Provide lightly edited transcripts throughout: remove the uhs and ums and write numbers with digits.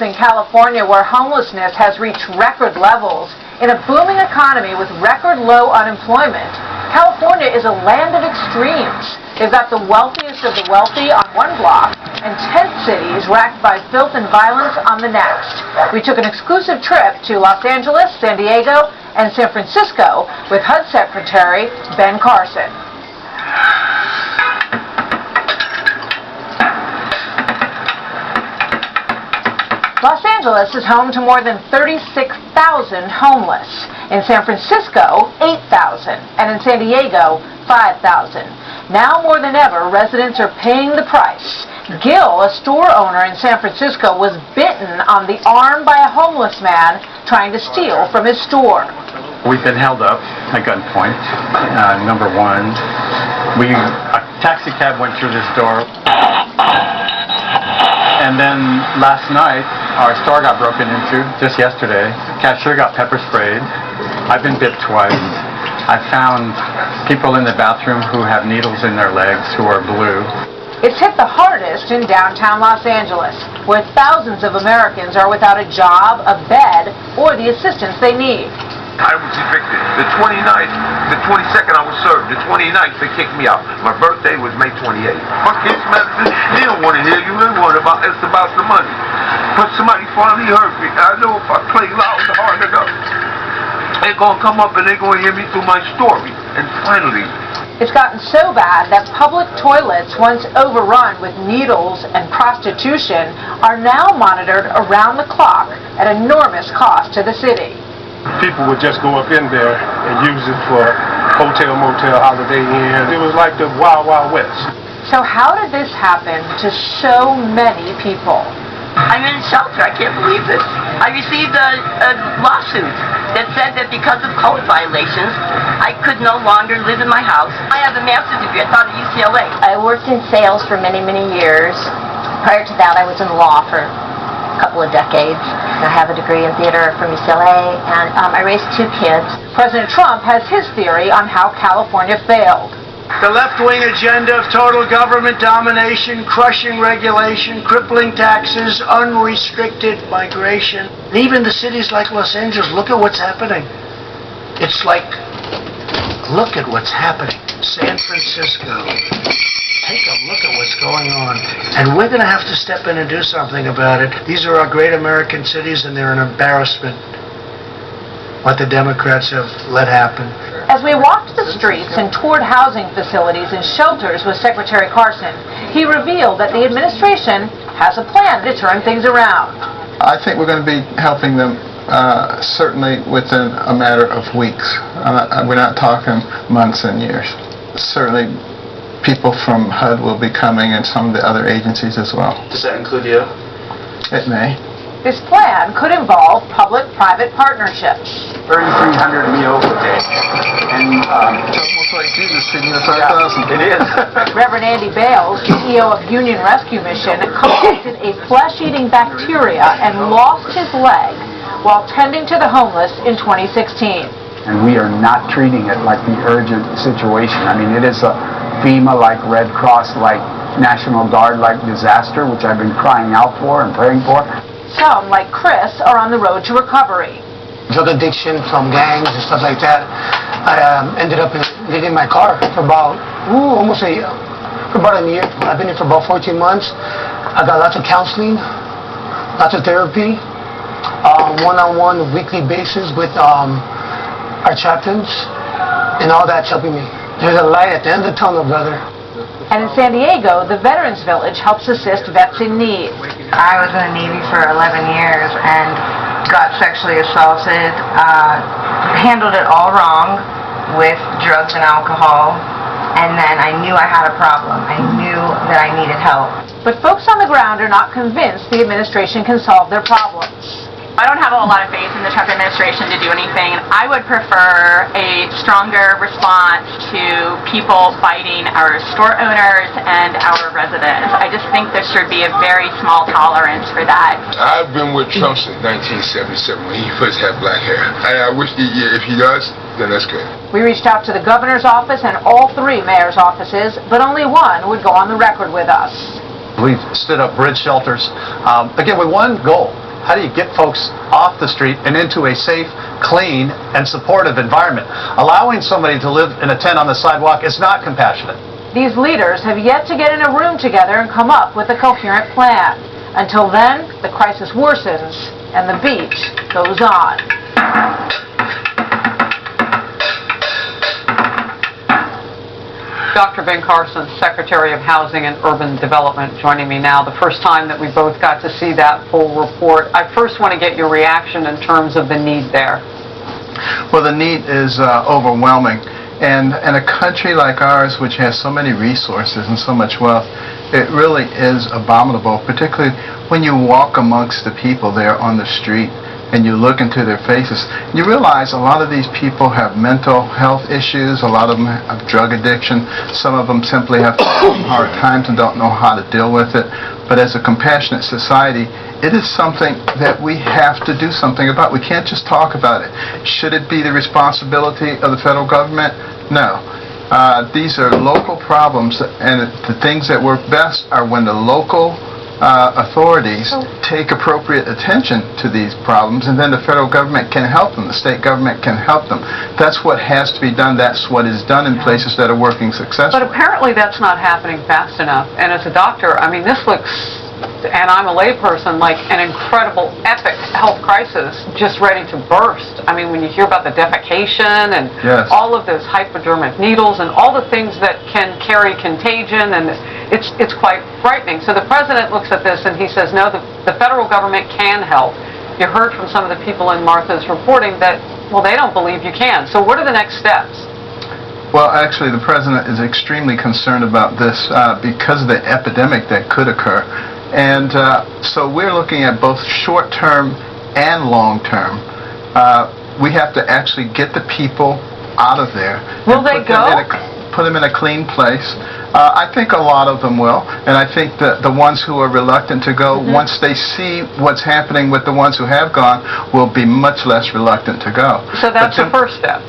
In California, where homelessness has reached record levels, in a booming economy with record low unemployment, California is a land of extremes. They've got the wealthiest of the wealthy on one block and tent cities racked by filth and violence on the next. We took an exclusive trip to Los Angeles, San Diego, and San Francisco with HUD Secretary Ben Carson. Los Angeles is home to more than 36,000 homeless. In San Francisco, 8,000, and in San Diego, 5,000. Now more than ever, residents are paying the price. Gil, a store owner in San Francisco, was bitten on the arm by a homeless man trying to steal from his store. We've been held up at gunpoint. Number one, a taxi cab went through this door. And then last night, our store got broken into, just yesterday. Cashier got pepper sprayed. I've been bit twice. I found people in the bathroom who have needles in their legs who are blue. It's hit the hardest in downtown Los Angeles, where thousands of Americans are without a job, a bed, or the assistance they need. I was evicted. The 29th, the 22nd I was served. The 29th they kicked me out. My birthday was May 28th. My kids medicine, they don't want to hear you. They want about it's about the money. But somebody finally heard me. I know if I play loud and hard enough, they're gonna come up and they're gonna hear me through my story. And finally, it's gotten so bad that public toilets, once overrun with needles and prostitution, are now monitored around the clock at enormous cost to the city. People would just go up in there and use it for hotel, motel, holiday inn. It was like the Wild Wild West. So how did this happen to so many people? I'm in shelter. I can't believe this. I received a lawsuit that said that because of code violations, I could no longer live in my house. I have a master's degree. I taught at UCLA. I worked in sales for many, many years. Prior to that, I was in law for couple of decades. I have a degree in theater from UCLA, and I raised 2 kids. President Trump has his theory on how California failed. The left-wing agenda of total government domination, crushing regulation, crippling taxes, unrestricted migration. And even the cities like Los Angeles, look at what's happening. It's like, look at what's happening. San Francisco. Take a look at what's going on. And we're going to have to step in and do something about it. These are our great American cities, and they're an embarrassment, what the Democrats have let happen. As we walked the streets and toured housing facilities and shelters with Secretary Carson, he revealed that the administration has a plan to turn things around. I think we're going to be helping them certainly within a matter of weeks. We're not talking months and years. Certainly people from HUD will be coming and some of the other agencies as well. Does that include you? It may. This plan could involve public-private partnerships. 3,300 meals a day. And It's almost like Jesus feeding the 5,000. it is. Reverend Andy Bales, CEO of Union Rescue Mission, collected a flesh-eating bacteria and lost his leg while tending to the homeless in 2016. And we are not treating it like the urgent situation. I mean, it is a FEMA-like, Red Cross-like, National Guard-like disaster, which I've been crying out for and praying for. Some, like Chris, are on the road to recovery. Drug addiction from gangs and stuff like that. I ended up living in my car for about almost a year. For about a year. I've been here for about 14 months. I got lots of counseling, lots of therapy, one-on-one weekly basis with our chaplains, and all that's helping me. There's a light at the end of the tunnel, brother. And in San Diego, the Veterans Village helps assist vets in need. I was in the Navy for 11 years and got sexually assaulted, handled it all wrong with drugs and alcohol, and then I knew I had a problem. I knew that I needed help. But folks on the ground are not convinced the administration can solve their problems. I don't have a lot of faith in the Trump administration to do anything. I would prefer a stronger response to people fighting our store owners and our residents. I just think there should be a very small tolerance for that. I've been with Trump since 1977 when he first had black hair. And I wish if he does, then that's good. We reached out to the governor's office and all 3 mayor's offices, but only one would go on the record with us. We've stood up bridge shelters, again with one goal, How do you get folks off the street and into a safe, clean, and supportive environment? Allowing somebody to live in a tent on the sidewalk is not compassionate. These leaders have yet to get in a room together and come up with a coherent plan. Until then, the crisis worsens and the beat goes on. Dr. Ben Carson, Secretary of Housing and Urban Development, joining me now. The first time that we both got to see that full report. I first want to get your reaction in terms of the need there. Well, the need is overwhelming. And in a country like ours, which has so many resources and so much wealth, it really is abominable, particularly when you walk amongst the people there on the street and you look into their faces. You realize a lot of these people have mental health issues, a lot of them have drug addiction, some of them simply have hard times and don't know how to deal with it. But as a compassionate society, it is something that we have to do something about. We can't just talk about it. Should it be the responsibility of the federal government? No. These are local problems, and the things that work best are when the local authorities take appropriate attention to these problems, and then the federal government can help them, the state government can help them. That's what has to be done. That's what is done in places that are working successfully. But apparently that's not happening fast enough. And as a doctor, I mean, this looks, and I'm a layperson, like an incredible, epic health crisis just ready to burst. I mean, when you hear about the defecation and all of those hypodermic needles and all the things that can carry contagion, and it's quite frightening. So the president looks at this and he says, no, the federal government can help. You heard from some of the people in Martha's reporting that, well, they don't believe you can. So what are the next steps? Well, actually, the president is extremely concerned about this because of the epidemic that could occur. And so we're looking at both short-term and long-term. We have to actually get the people out of there. Will they go? Put them in a clean place. I think a lot of them will, and I think that the ones who are reluctant to go, once they see what's happening with the ones who have gone, will be much less reluctant to go. So that's the first step.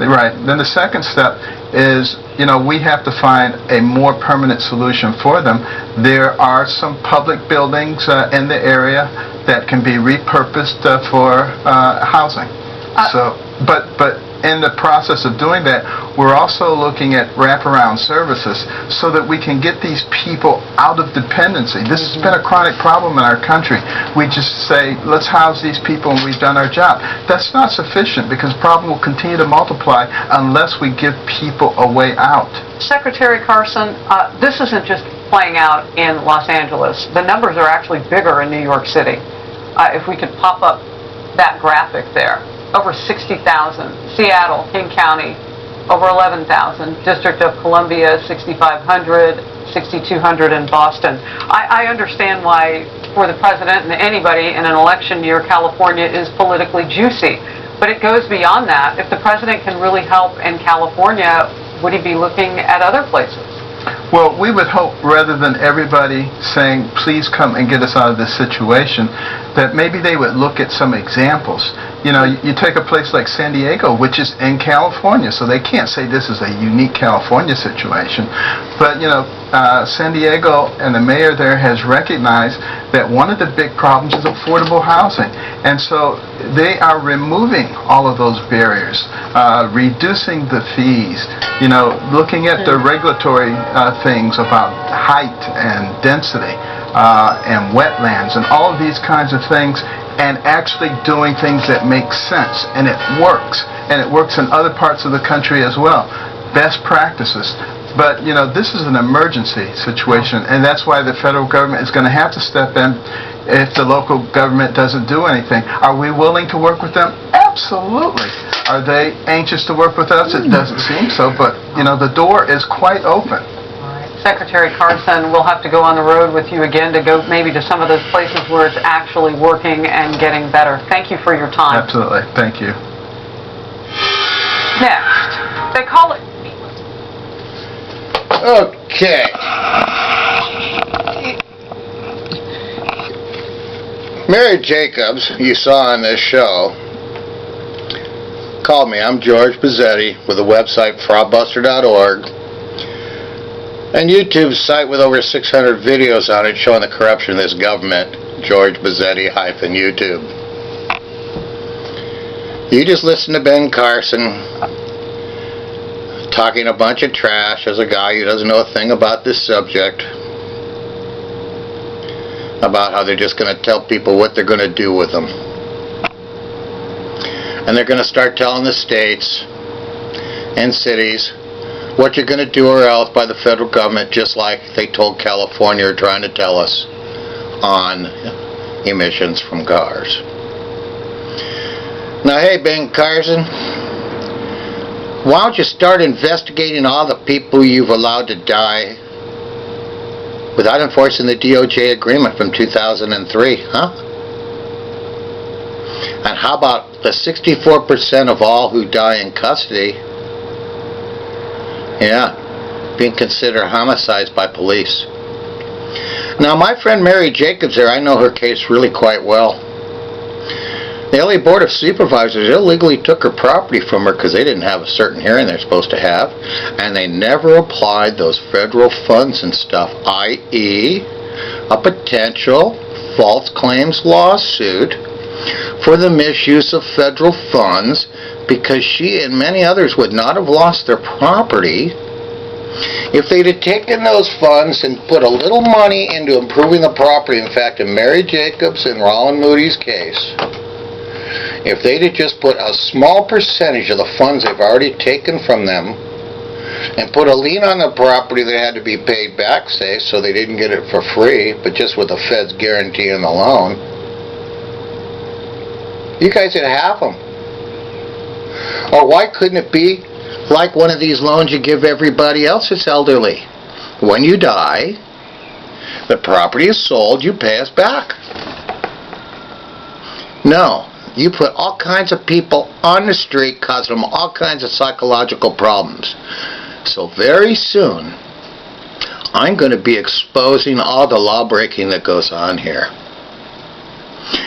Right. Then the second step is, we have to find a more permanent solution for them. There are some public buildings in the area that can be repurposed for housing. But in the process of doing that, we're also looking at wraparound services so that we can get these people out of dependency. This has been a chronic problem in our country. We just say, let's house these people and we've done our job. That's not sufficient because the problem will continue to multiply unless we give people a way out. Secretary Carson, this isn't just playing out in Los Angeles. The numbers are actually bigger in New York City. If we could pop up that graphic there. Over 60,000. Seattle, King County, over 11,000. District of Columbia, 6,500, 6,200 in Boston. I understand why, for the president and anybody in an election year, California is politically juicy. But it goes beyond that. If the president can really help in California, would he be looking at other places? Well, we would hope, rather than everybody saying, please come and get us out of this situation, that maybe they would look at some examples. You take a place like San Diego, which is in California, so they can't say this is a unique California situation. But, San Diego and the mayor there has recognized that one of the big problems is affordable housing. And so they are removing all of those barriers, reducing the fees, looking at the regulatory things about height and density and wetlands and all of these kinds of things, and actually doing things that make sense. And it works. And it works in other parts of the country as well. Best practices. But, this is an emergency situation, and that's why the federal government is going to have to step in if the local government doesn't do anything. Are we willing to work with them? Absolutely. Are they anxious to work with us? It doesn't seem so, but, the door is quite open. Secretary Carson, we'll have to go on the road with you again to go maybe to some of those places where it's actually working and getting better. Thank you for your time. Absolutely. Thank you. Next, they call it... Okay. Mary Jacobs, you saw on this show, called me. I'm George Pizzetti with the website fraudbuster.org. And YouTube's site with over 600 videos on it showing the corruption of this government. George Bazzetti -YouTube. You just listen to Ben Carson talking a bunch of trash as a guy who doesn't know a thing about this subject, about how they're just going to tell people what they're going to do with them. And they're going to start telling the states and cities what you're going to do or else by the federal government, just like they told California are trying to tell us on emissions from cars. Now, hey, Ben Carson, why don't you start investigating all the people you've allowed to die without enforcing the DOJ agreement from 2003, huh? And how about the 64% of all who die in custody, being considered homicides by police? Now, my friend Mary Jacobs there, I know her case really quite well. The LA Board of Supervisors illegally took her property from her because they didn't have a certain hearing they're supposed to have, and they never applied those federal funds and stuff, i.e. a potential false claims lawsuit for the misuse of federal funds, because she and many others would not have lost their property if they'd have taken those funds and put a little money into improving the property. In fact, in Mary Jacobs and Roland Moody's case, if they'd have just put a small percentage of the funds they've already taken from them and put a lien on the property that had to be paid back, say, so they didn't get it for free, but just with the Fed's guarantee in the loan, you guys would have them. Or why couldn't it be like one of these loans you give everybody else that's elderly? When you die, the property is sold, you pay us back. No. You put all kinds of people on the street, causing them all kinds of psychological problems. So very soon, I'm going to be exposing all the law breaking that goes on here.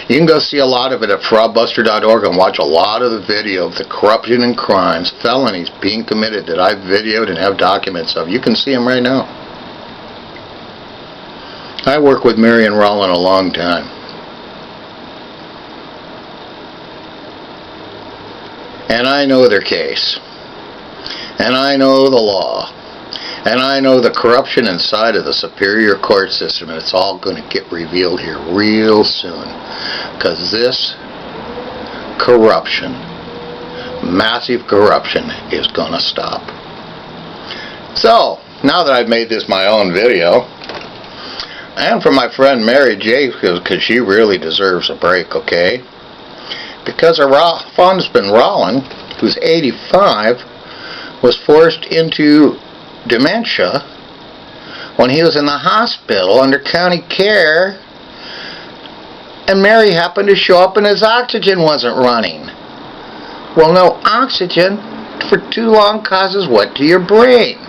You can go see a lot of it at fraudbuster.org and watch a lot of the video of the corruption and crimes, felonies being committed that I've videoed and have documents of. You can see them right now. I worked with Mary and Roland a long time. And I know their case. And I know the law. And I know the corruption inside of the Superior Court system, and it's all going to get revealed here real soon. Because this corruption, massive corruption, is going to stop. So, now that I've made this my own video, and for my friend Mary Jacobs, because she really deserves a break, okay? Because her husband Roland, who's 85, was forced into dementia when he was in the hospital under county care, and Mary happened to show up and his oxygen wasn't running. Well, no oxygen for too long causes what to your brain?